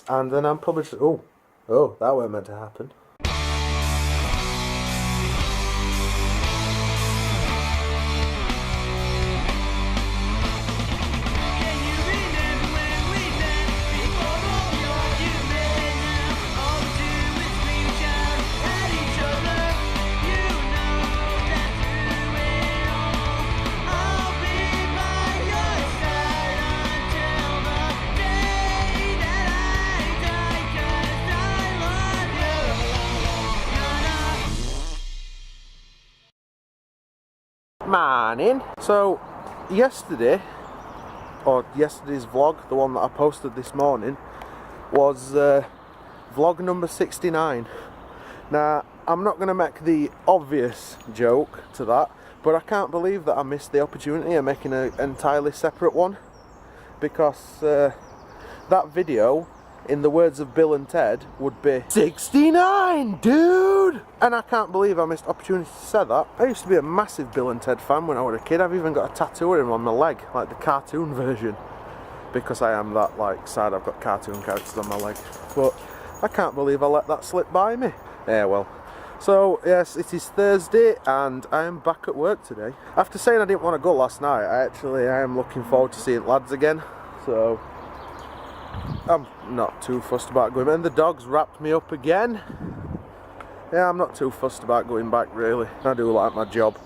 and then I'm probably just, oh, that weren't meant to happen. Morning. So yesterday's vlog, the one that I posted this morning, was vlog number 69. Now I'm not going to make the obvious joke to that, but I can't believe that I missed the opportunity of making an entirely separate one, because that video, in the words of Bill and Ted, would be 69, dude! And I can't believe I missed opportunity to say that. I used to be a massive Bill and Ted fan when I was a kid. I've even got a tattoo of him on my leg, like the cartoon version, because I am that like sad. I've got cartoon characters on my leg. But I can't believe I let that slip by me. Yeah, well. So yes, it is Thursday and I am back at work today. After saying I didn't want to go last night, I am looking forward to seeing lads again. So I'm not too fussed about going, and the dog's wrapped me up again. Yeah, I'm not too fussed about going back really. I do like my job,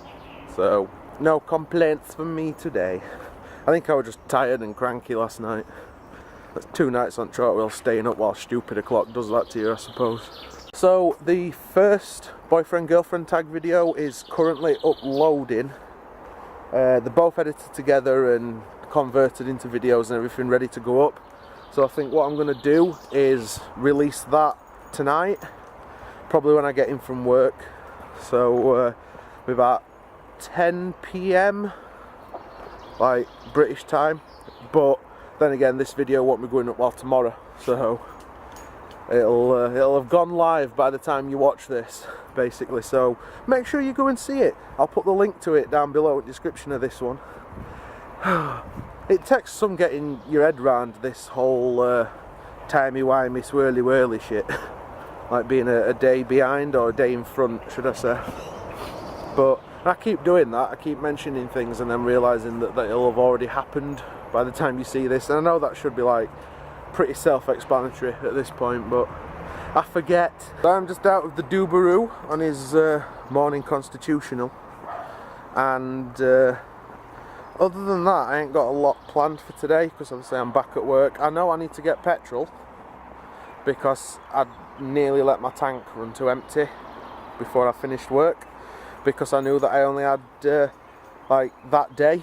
so no complaints from me today. I think I was just tired and cranky last night. That's 2 nights on Chartwell staying up while stupid o'clock does that to you, I suppose. So the first boyfriend-girlfriend tag video is currently uploading. They're both edited together and converted into videos and everything, ready to go up. So I think what I'm going to do is release that tonight, probably when I get in from work. So about 10 PM, like British time. But then again, this video won't be going up while tomorrow, so it'll have gone live by the time you watch this, basically. So make sure you go and see it. I'll put the link to it down below in the description of this one. It takes some getting your head round this whole timey-wimey, swirly-whirly shit. Like being a day behind, or a day in front, should I say. But I keep doing that, I keep mentioning things and then realising that it'll have already happened by the time you see this. And I know that should be like pretty self-explanatory at this point, but I forget. So I'm just out of the Doobaroo on his morning constitutional. And other than that, I ain't got a lot planned for today, because obviously I'm back at work. I know I need to get petrol, because I'd nearly let my tank run to empty before I finished work, because I knew that I only had like that day.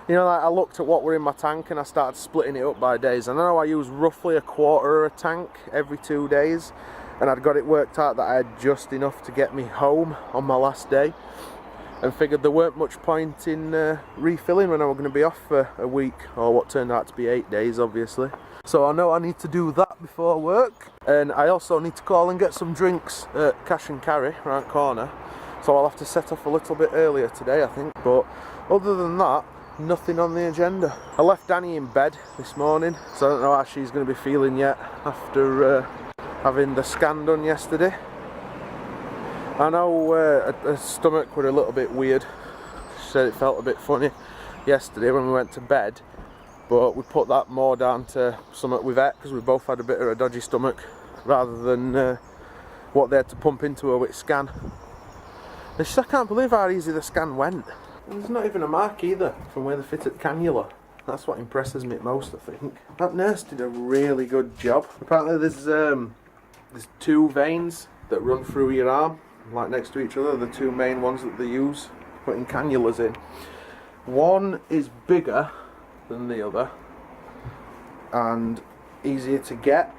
You know, like I looked at what were in my tank and I started splitting it up by days. And I know I use roughly a quarter of a tank every 2 days, and I'd got it worked out that I had just enough to get me home on my last day, and figured there weren't much point in refilling when I was going to be off for a week, or what turned out to be 8 days, obviously. So I know I need to do that before work, and I also need to call and get some drinks at Cash and Carry around the corner. So I'll have to set off a little bit earlier today, I think. But other than that, nothing on the agenda. I left Danny in bed this morning, so I don't know how she's going to be feeling yet after having the scan done yesterday. I know her stomach was a little bit weird. She said it felt a bit funny yesterday when we went to bed, but we put that more down to something we've ate, because we both had a bit of a dodgy stomach, rather than what they had to pump into her with scan. And she said, I can't believe how easy the scan went. And there's not even a mark either from where they fitted the cannula. That's what impresses me most, I think. That nurse did a really good job. Apparently there's 2 veins that run through your arm, like next to each other, the 2 main ones that they use putting cannulas in. One is bigger than the other and easier to get,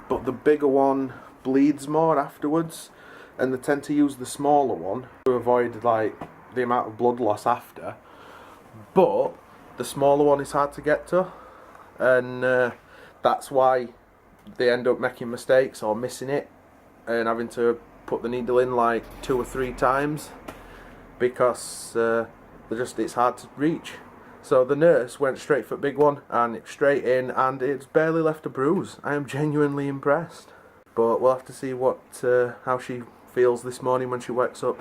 but the bigger one bleeds more afterwards, and they tend to use the smaller one to avoid like the amount of blood loss after. But the smaller one is hard to get to, and that's why they end up making mistakes or missing it and having to put the needle in like 2 or 3 times, because it's hard to reach. So the nurse went straight for the big one and straight in, and it's barely left a bruise. I am genuinely impressed. But we'll have to see what how she feels this morning when she wakes up.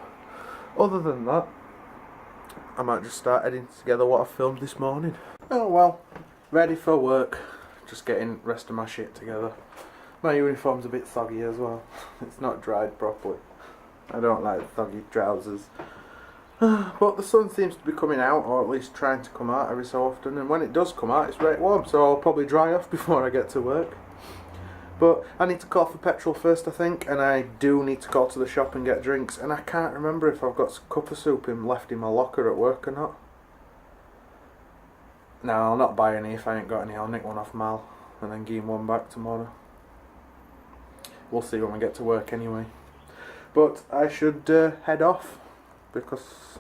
Other than that, I might just start editing together what I filmed this morning. Oh well, ready for work. Just getting the rest of my shit together. My uniform's a bit soggy as well. It's not dried properly. I don't like soggy trousers. But the sun seems to be coming out, or at least trying to come out every so often, and when it does come out it's very warm, so I'll probably dry off before I get to work. But I need to call for petrol first, I think, and I do need to go to the shop and get drinks, and I can't remember if I've got a cup of soup left in my locker at work or not. No, I'll not buy any. If I ain't got any, I'll nick one off Mal and then give him one back tomorrow. We'll see when we get to work anyway. But I should head off, because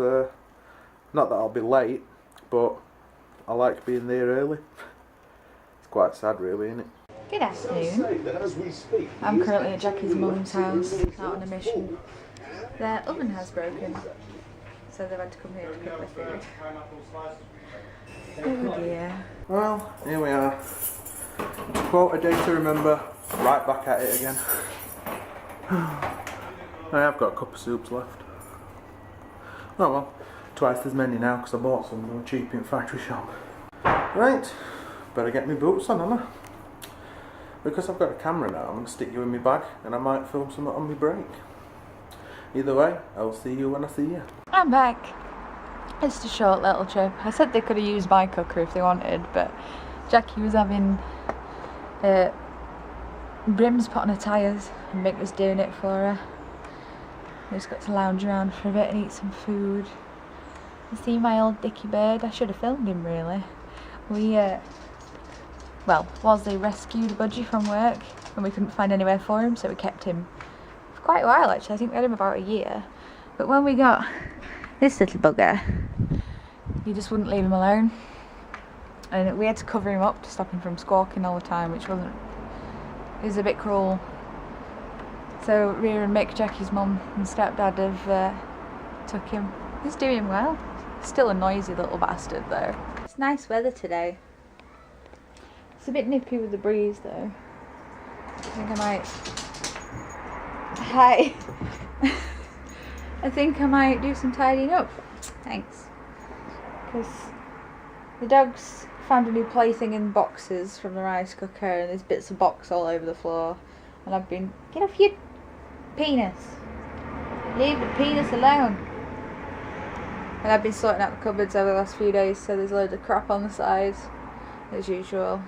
not that I'll be late, but I like being there early. It's quite sad really, isn't it? Good afternoon. I'm currently at Jackie's mum's house, out on a mission. Their oven has broken, so they've had to come here to cook their food. Oh dear. Well, here we are. Quote a day to remember, right back at it again. I have got a cup of soups left. Oh well, twice as many now because I bought some. They were cheap in factory shop. Right, better get my boots on, haven't I? Because I've got a camera now, I'm going to stick you in my bag and I might film something on my break. Either way, I'll see you when I see you. I'm back. It's a short little trip. I said they could have used my cooker if they wanted, but Jackie was having brims put on her tyres and Mick was doing it for her. I just got to lounge around for a bit and eat some food. You see my old Dickie bird? I should have filmed him really. Well, Wasley rescued a budgie from work and we couldn't find anywhere for him, so we kept him for quite a while actually. I think we had him about a year. But when we got this little bugger, he just wouldn't leave him alone. And we had to cover him up to stop him from squawking all the time, which it was a bit cruel. So Rhea and Mick, Jackie's mum and stepdad have took him. He's doing well. Still a noisy little bastard though. It's nice weather today. It's a bit nippy with the breeze though. I think I might... Hi! I think I might do some tidying up. Thanks. Because the dogs found a new plaything in boxes from the rice cooker and there's bits of box all over the floor. And I've been... Get off your penis! Leave the penis alone! And I've been sorting out the cupboards over the last few days, so there's loads of crap on the sides, as usual.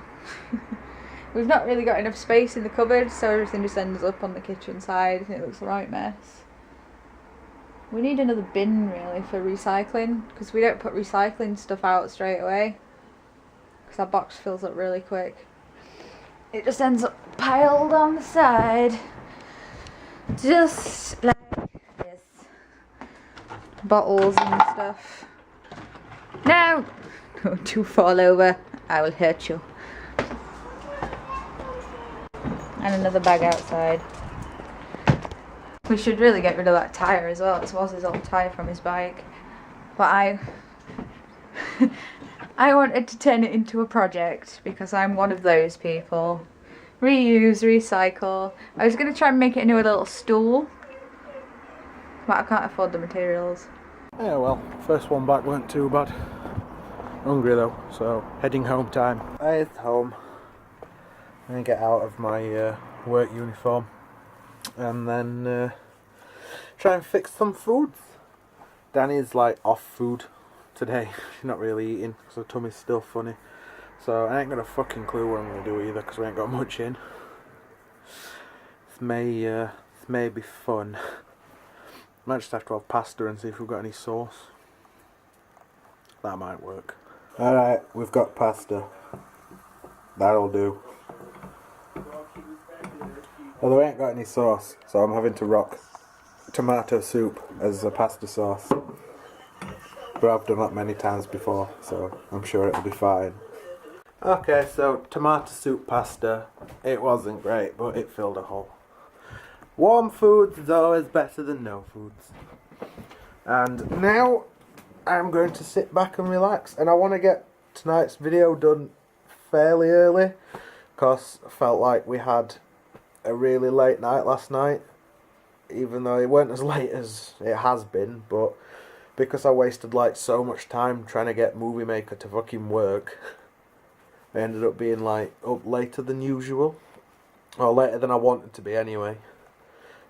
We've not really got enough space in the cupboard, so everything just ends up on the kitchen side and it looks a right mess. We need another bin really for recycling, because we don't put recycling stuff out straight away, because our box fills up really quick. It just ends up piled on the side, just like this. Bottles and stuff. No! Don't you fall over, I will hurt you. And another bag outside. We should really get rid of that tyre as well. It was his old tyre from his bike. But I wanted to turn it into a project because I'm one of those people. Reuse, recycle. I was going to try and make it into a little stool, but I can't afford the materials. Yeah, well, first one back weren't too bad. Hungry though, so heading home time. I head home and get out of my work uniform and then try and fix some food. Danny's like off food today. She's not really eating because her tummy's still funny. So I ain't got a fucking clue what I'm going to do either because we ain't got much in. This may be fun. Might just have to have pasta and see if we've got any sauce. That might work. Alright, we've got pasta. That'll do. Although I ain't got any sauce, so I'm having to rock tomato soup as a pasta sauce. But I've done that many times before, so I'm sure it'll be fine. Okay, so tomato soup pasta. It wasn't great, but it filled a hole. Warm foods is always better than no foods. And now I'm going to sit back and relax, and I want to get tonight's video done fairly early because I felt like we had a really late night last night, even though it weren't as late as it has been, but because I wasted like so much time trying to get Movie Maker to fucking work, I ended up being like up later than usual, or later than I wanted to be anyway.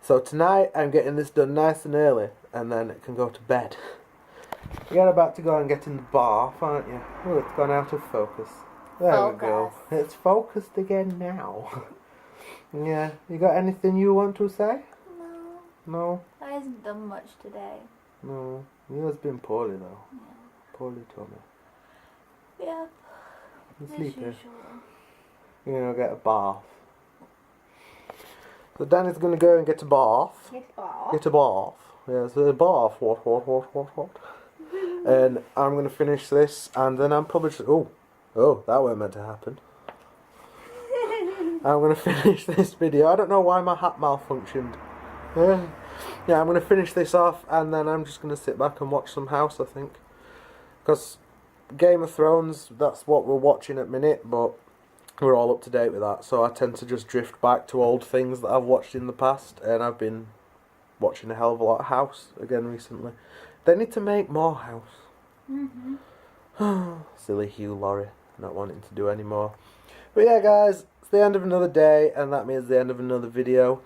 So tonight I'm getting this done nice and early, and then it can go to bed. You're about to go and get in the bath, aren't you? Oh, it's gone out of focus. There we go. It's focused again now. Yeah. You got anything you want to say? No. No? I hasn't done much today. No. You has been poorly though. Yeah. Poorly, Tommy. Yep. You As sleepy? usual. You're gonna get a bath. So Danny's gonna go and get a bath. Get bath. Get a bath. Yeah, so a bath. What? And I'm gonna finish this, and then I'm probably just... Oh, that weren't meant to happen. I'm gonna finish this video. I don't know why my hat malfunctioned. Yeah, I'm gonna finish this off, and then I'm just gonna sit back and watch some House, I think. Because Game of Thrones, that's what we're watching at minute, but we're all up to date with that. So I tend to just drift back to old things that I've watched in the past, and I've been watching a hell of a lot of House again recently. They need to make more House. Silly Hugh Laurie, not wanting to do any more. But yeah, guys, it's the end of another day, and that means the end of another video.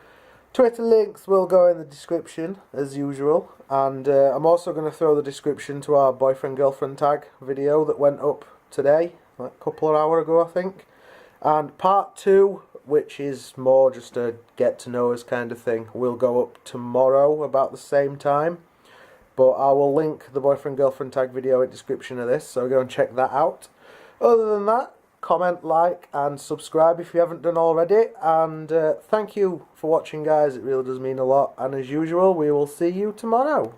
Twitter links will go in the description, as usual. And I'm also going to throw the description to our boyfriend-girlfriend tag video that went up today, like a couple of hours ago, I think. And part 2, which is more just a get-to-know-us kind of thing, will go up tomorrow about the same time. But I will link the boyfriend-girlfriend tag video in the description of this, so go and check that out. Other than that, comment, like, and subscribe if you haven't done already. And thank you for watching, guys. It really does mean a lot. And as usual, we will see you tomorrow.